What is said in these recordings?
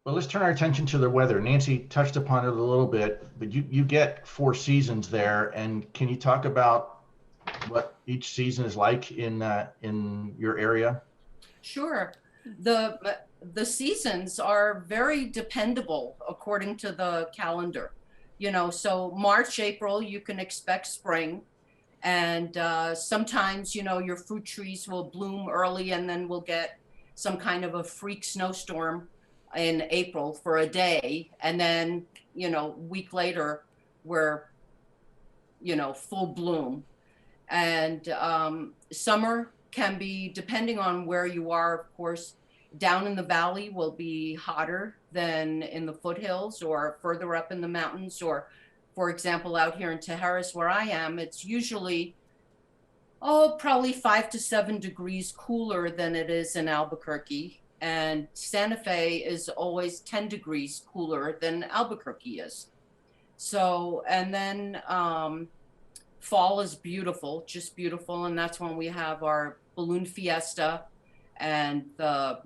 Well, let's turn our attention to the weather. Nancy touched upon it a little bit, but you get four seasons there, and can you talk about what each season is like in your area? Sure. The the seasons are very dependable according to the calendar. So March, April, you can expect spring. And sometimes, your fruit trees will bloom early and then we'll get some kind of a freak snowstorm in April for a day. And then, a week later, we're, full bloom. And summer can be, depending on where you are, of course, down in the valley will be hotter than in the foothills or further up in the mountains. Or, for example, out here in Tejeras, where I am, it's usually, probably 5 to 7 degrees cooler than it is in Albuquerque. And Santa Fe is always 10 degrees cooler than Albuquerque is. So, and then fall is beautiful, just beautiful. And that's when we have our balloon fiesta, and the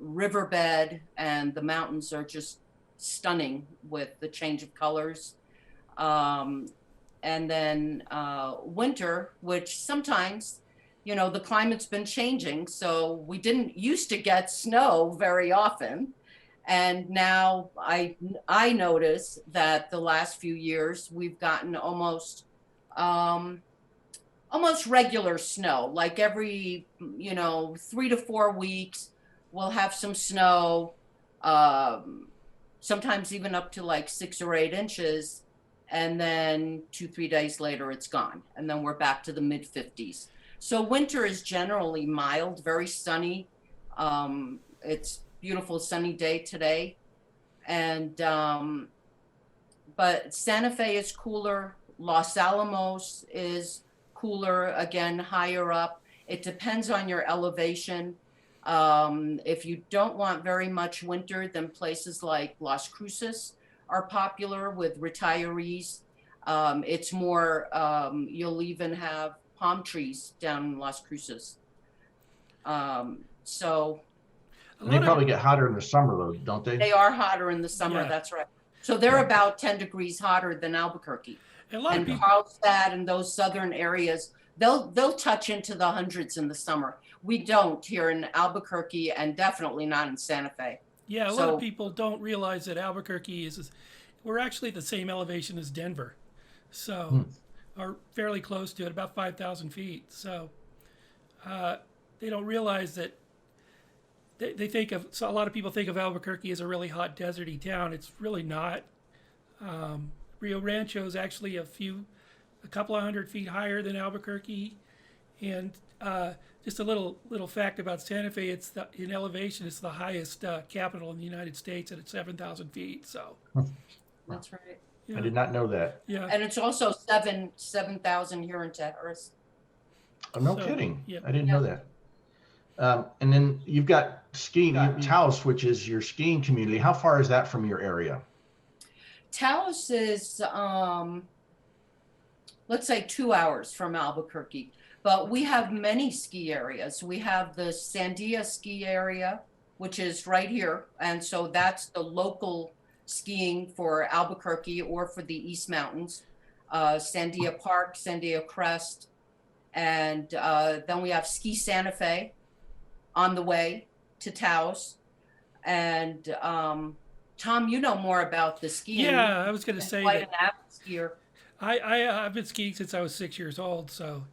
riverbed and the mountains are just stunning with the change of colors. Um, and then winter, which sometimes, the climate's been changing. So we didn't used to get snow very often. And now I notice that the last few years we've gotten um, almost regular snow, like every 3 to 4 weeks we'll have some snow, um, sometimes even up to like 6 or 8 inches, and then 2 3 days later it's gone, and then we're back to the mid 50s. So winter is generally mild, very sunny. It's beautiful sunny day today. And but Santa Fe is cooler. Los Alamos is cooler, again, higher up. It depends on your elevation. If you don't want very much winter, then places like Las Cruces are popular with retirees. It's more, you'll even have palm trees down in Las Cruces. So A And they lot of probably get hotter in the summer though, don't they? they are hotter in the summer, Yeah, that's right. So they're Yeah. about 10 degrees hotter than Albuquerque. a lot of And people. Carlsbad and those southern areas, they'll touch into the hundreds in the summer. We don't here in Albuquerque, and definitely not in Santa Fe. Yeah, a lot of So people don't realize that Albuquerque is we're actually the same elevation as Denver, so Hmm. are fairly close to it, about 5,000 feet. So uh, they don't realize that they think of, so a lot of people think of Albuquerque as a really hot deserty town. It's really not. Rio Rancho is actually a couple of 100 feet higher than Albuquerque, and just a little fact about Santa Fe: in elevation, it's the highest capital in the United States at 7,000 feet. So that's right. I yeah, did not know that. yeah. And it's also 7,000 here in Tejeras. Oh, no So kidding. yeah, I didn't Yeah. know that. And then you've got skiing, Taos, which is your skiing community. How far is that from your area? Taos is, let's say 2 hours from Albuquerque, but we have many ski areas. We have the Sandia ski area, which is right here. And so that's the local skiing for Albuquerque or for the East Mountains. Sandia Park, Sandia Crest. And then we have Ski Santa Fe on the way to Taos. And Tom, you know more about the skiing. You've yeah. I was going to been say quite that an avid skier. I've been skiing since I was 6 years old. So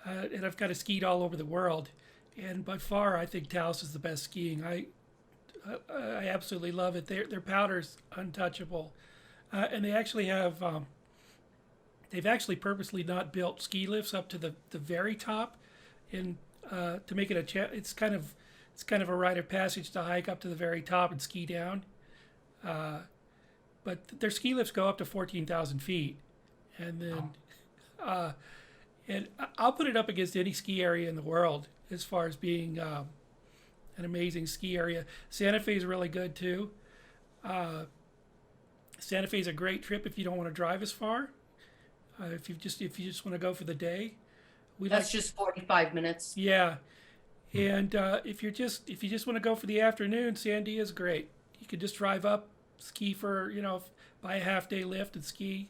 and I've kind of skied all over the world, and by far I think Taos is the best skiing. I absolutely love it. Their powder's untouchable, and they've actually purposely not built ski lifts up to the very top, and to make it it's kind of a rite of passage to hike up to the very top and ski down. But their ski lifts go up to 14,000 feet, and then uh, and I'll put it up against any ski area in the world as far as being an amazing ski area. Santa Fe is really good too. Uh, Santa Fe is a great trip if you don't want to drive as far. If you just want to go for the day, we like That's just 45 minutes. yeah. And if you just want to go for the afternoon, Sandia is great. you could just drive up, ski for, buy a half-day lift and ski.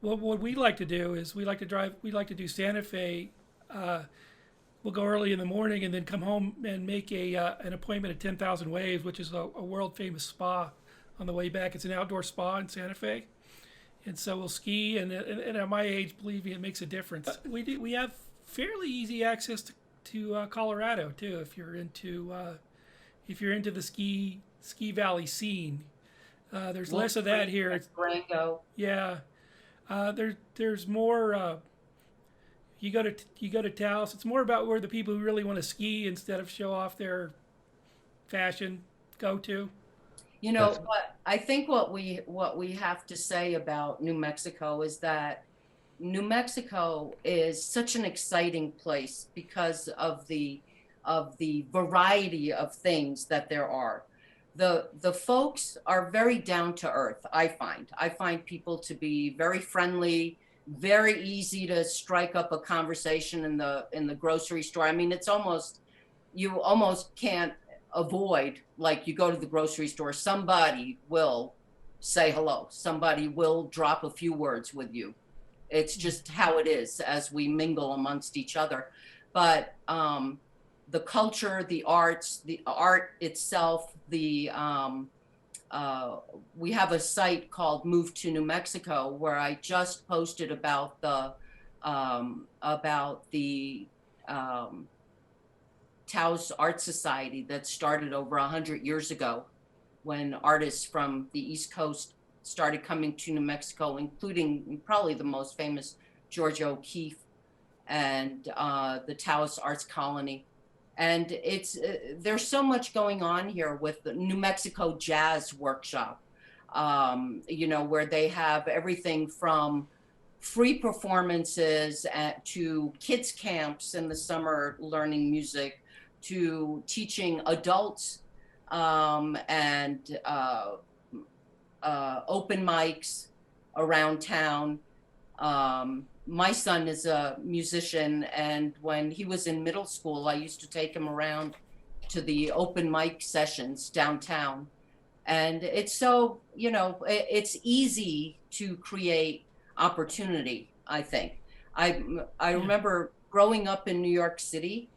What we like to do is we like to do Santa Fe. We'll go early in the morning and then come home and make an appointment at 10,000 Waves, which is a world famous spa on the way back. It's an outdoor spa in Santa Fe. And so we'll ski, and at my age, believe me, it makes a difference. We have fairly easy access to Colorado too, if you're into the ski valley scene. There's less of that here. Durango. Yeah, there's more. You go to Taos. It's more about where the people who really want to ski instead of show off their fashion go to. But I think what we have to say about New Mexico is that New Mexico is such an exciting place because of the variety of things that there are. The folks are very down to earth. I find people to be very friendly, very easy to strike up a conversation in the grocery store. I mean, you almost can't avoid, like, you go to the grocery store, somebody will say hello, somebody will drop a few words with you. It's just how it is as we mingle amongst each other. But the culture, the arts, the art itself, we have a site called Move to New Mexico where I just posted about the Taos Art Society that started over 100 years ago, when artists from the East Coast started coming to New Mexico, including probably the most famous Georgia O'Keeffe and the Taos Arts Colony. And there's so much going on here with the New Mexico Jazz Workshop, where they have everything from free performances to kids camps in the summer learning music, to teaching adults and open mics around town. My son is a musician, and when he was in middle school, I used to take him around to the open mic sessions downtown. And it's so, it's easy to create opportunity, I think. I remember growing up in New York City,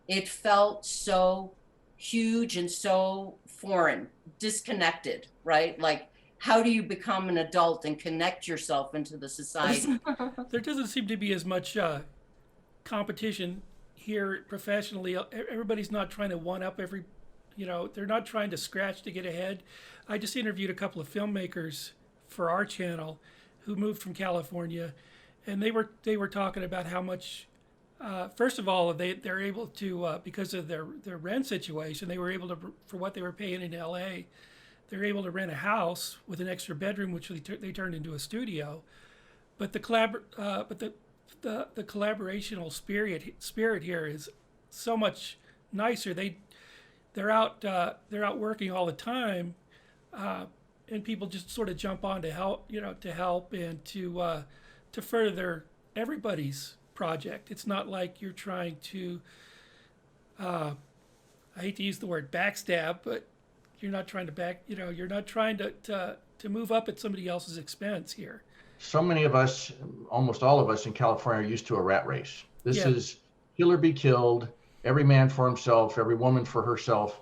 it felt so huge and so foreign, disconnected, right? Like, how do you become an adult and connect yourself into the society? There doesn't seem to be as much competition here professionally. Everybody's not trying to one up they're not trying to scratch to get ahead. I just interviewed a couple of filmmakers for our channel who moved from California, and they were talking about how much, first of all, they're able to, because of their rent situation, they were able to, for what they were paying in LA, they're able to rent a house with an extra bedroom, which they turned into a studio. But the collaborational spirit here is so much nicer. They're out working all the time, and people just sort of jump on to help and to further everybody's project. It's not like you're trying to, I hate to use the word backstab, but you're not trying to you're not trying to move up at somebody else's expense here. So many of us, almost all of us in California, are used to a rat race. This is kill or be killed, every man for himself, every woman for herself.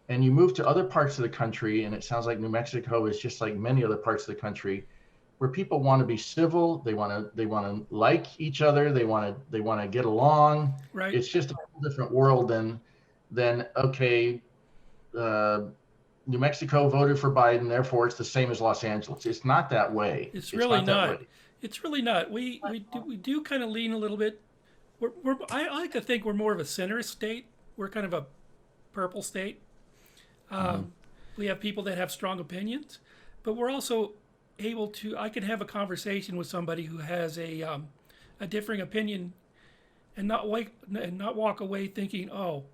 And you move to other parts of the country, and it sounds like New Mexico is just like many other parts of the country, where people want to be civil, they want to like each other, they want to get along. Right. It's just a whole different world than okay, New Mexico voted for Biden, therefore it's the same as Los Angeles. It's not that way. It's really not. It's really not. We do kind of lean a little bit. I like to think we're more of a centrist state. We're kind of a purple state. We have people that have strong opinions, but we're also able to. I can have a conversation with somebody who has a differing opinion, and not walk away thinking, oh,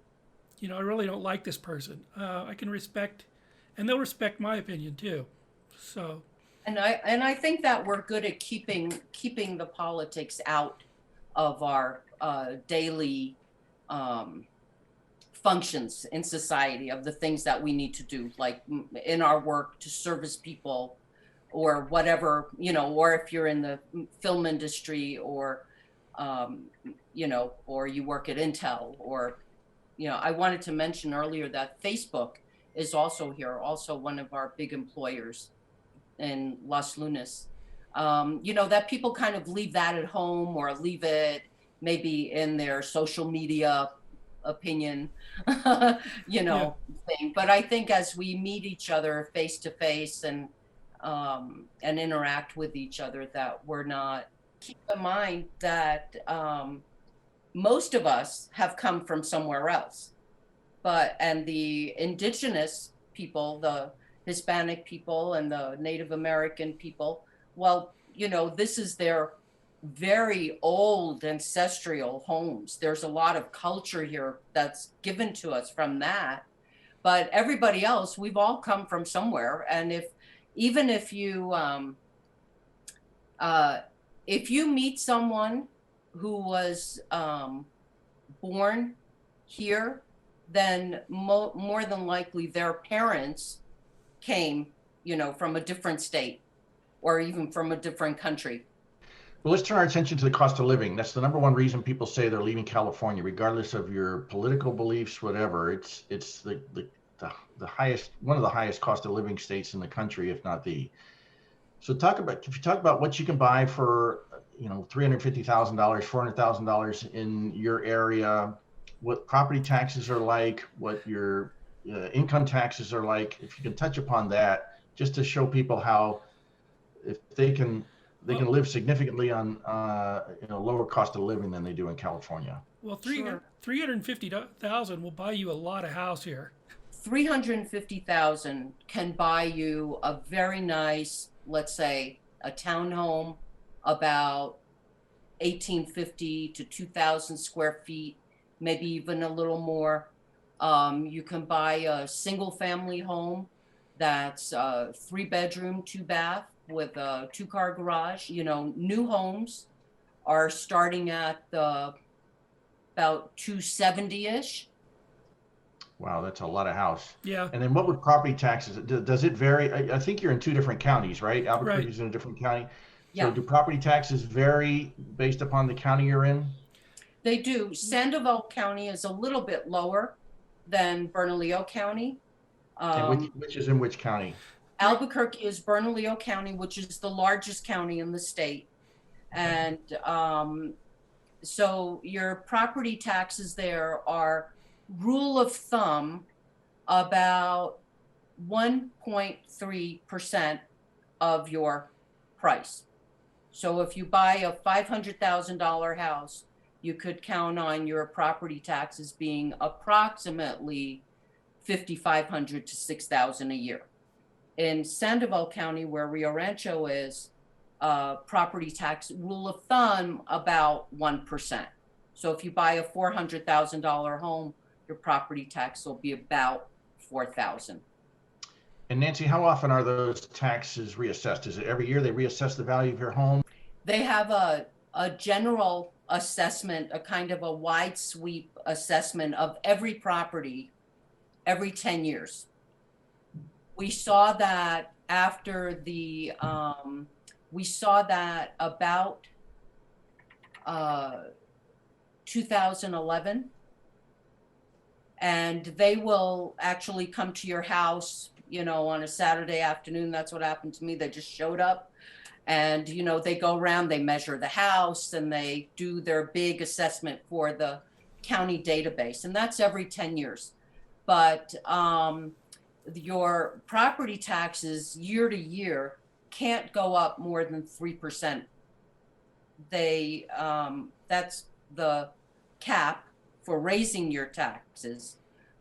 I really don't like this person. I can respect. And they'll respect my opinion too. So, and I think that we're good at keeping the politics out of our daily functions in society, of the things that we need to do, like in our work to service people or whatever, or if you're in the film industry or, or you work at Intel or, I wanted to mention earlier that Facebook is also here, also one of our big employers in Las Lunas. That people kind of leave that at home or leave it maybe in their social media opinion, thing. But I think as we meet each other face to face and interact with each other, that we're not, keep in mind that most of us have come from somewhere else, and the indigenous people, the Hispanic people and the Native American people, well, this is their very old ancestral homes. There's a lot of culture here that's given to us from that. But everybody else, we've all come from somewhere. And even if you meet someone who was born here, then more than likely their parents came, from a different state or even from a different country. Well, let's turn our attention to the cost of living. That's the number one reason people say they're leaving California, regardless of your political beliefs, whatever. It's the highest, one of the highest cost of living states in the country, if not the. So if you talk about what you can buy for, $350,000, $400,000 in your area, what property taxes are like, what your income taxes are like, if you can touch upon that, just to show people how, if they can live significantly on lower cost of living than they do in California. Well, Sure. 350,000 will buy you a lot of house here. 350,000 can buy you a very nice, let's say, a townhome, about 1,850 to 2,000 square feet, maybe even a little more. You can buy a single family home that's 3-bedroom, 2-bath with a 2-car garage. New homes are starting at about 270-ish. Wow, that's a lot of house. Yeah. And then what would property taxes, does it vary? I think you're in 2 different counties, right? Albuquerque's in a different county. Yeah. So do property taxes vary based upon the county you're in? They do. Sandoval County is a little bit lower than Bernalillo County. And which is in which county? Albuquerque is Bernalillo County, which is the largest county in the state. And so your property taxes there are, rule of thumb, about 1.3% of your price. So if you buy a $500,000 house, you could count on your property taxes being approximately $5,500 to $6,000 a year. In Sandoval County, where Rio Rancho is, property tax rule of thumb about 1%. So if you buy a $400,000 home, your property tax will be about $4,000. And Nancy, how often are those taxes reassessed? Is it every year they reassess the value of your home? They have a general assessment, a kind of a wide sweep assessment of every property every 10 years. We saw that after we saw that about 2011. And they will actually come to your house, on a Saturday afternoon. That's what happened to me. They just showed up and, they go around, they measure the house and they do their big assessment for the county database. And that's every 10 years. But your property taxes year to year can't go up more than 3%. That's the cap for raising your taxes.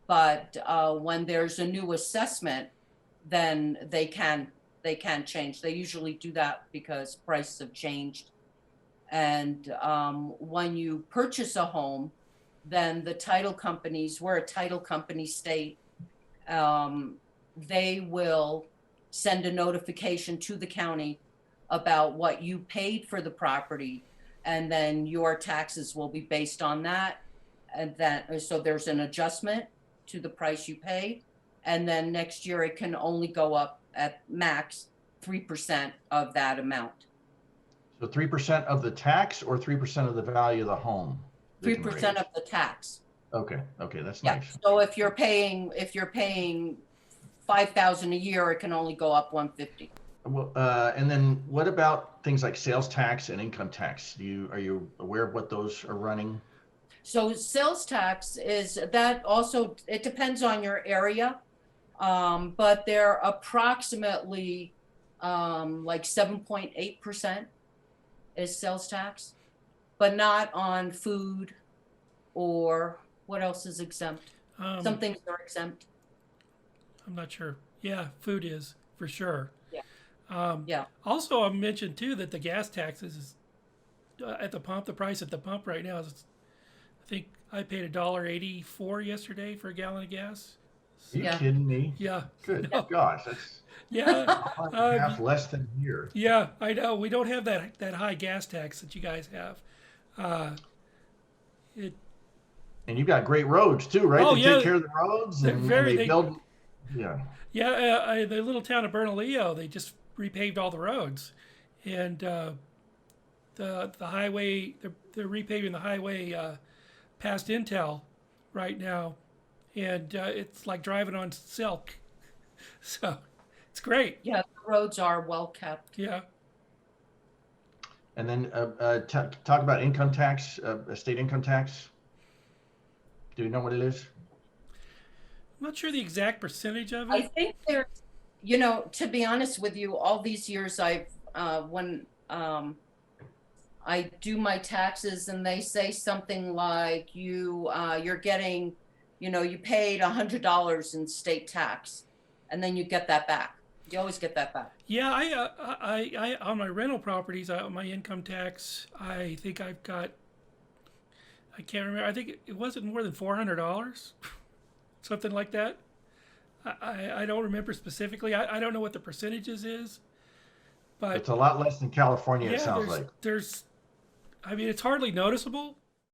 But when there's a new assessment, then they can change. They usually do that because prices have changed. And when you purchase a home, then the title companies, we're a title company state, they will send a notification to the county about what you paid for the property, and then your taxes will be based on that. and then, so there's an adjustment to the price you pay. And then next year it can only go up at max 3% of that amount. So 3% of the tax or 3% of the value of the home? They can 3% raise? of the tax. Okay, okay, that's Yeah. nice. So if you're paying 5,000 a year, it can only go up 150. Well, and then what about things like sales tax and income tax? Are you aware of what those are running? So sales tax is that also, it depends on your area. But they're approximately like 7.8% is sales tax, but not on food or what else is exempt. Some things are exempt. I'm not sure. Yeah, food is for sure. Yeah. Also, I mentioned too that the gas taxes is at the pump. The price at the pump right now is, I think I paid $1.84 yesterday for a gallon of gas. Are you Yeah. kidding me? Yeah. Good No. gosh, that's Yeah. half less than here. Yeah, I know. We don't have that high gas tax that you guys have. It And you've got great roads too, right? Oh, They yeah. take care of the roads They're and very- they they- build. Yeah. Yeah, the little town of Bernalillo, they just repaved all the roads, and the highway they're repaving the highway past Intel right now, and it's like driving on silk. So it's great. Yeah, the roads are well kept. Yeah. And then talk about income tax, state income tax. Do you know what it is? I'm not sure the exact percentage of I it. think there's, to be honest with you, all these years when I do my taxes and they say something like you're getting, you paid $100 in state tax, and then you get that back. You always get that back. Yeah, I on my rental properties, my income tax, I think I've got, I can't remember. I think it wasn't more than $400, something like that. I don't remember specifically. I don't know what the percentages is, but It's a lot less than California, yeah, it sounds like. I mean, it's hardly noticeable,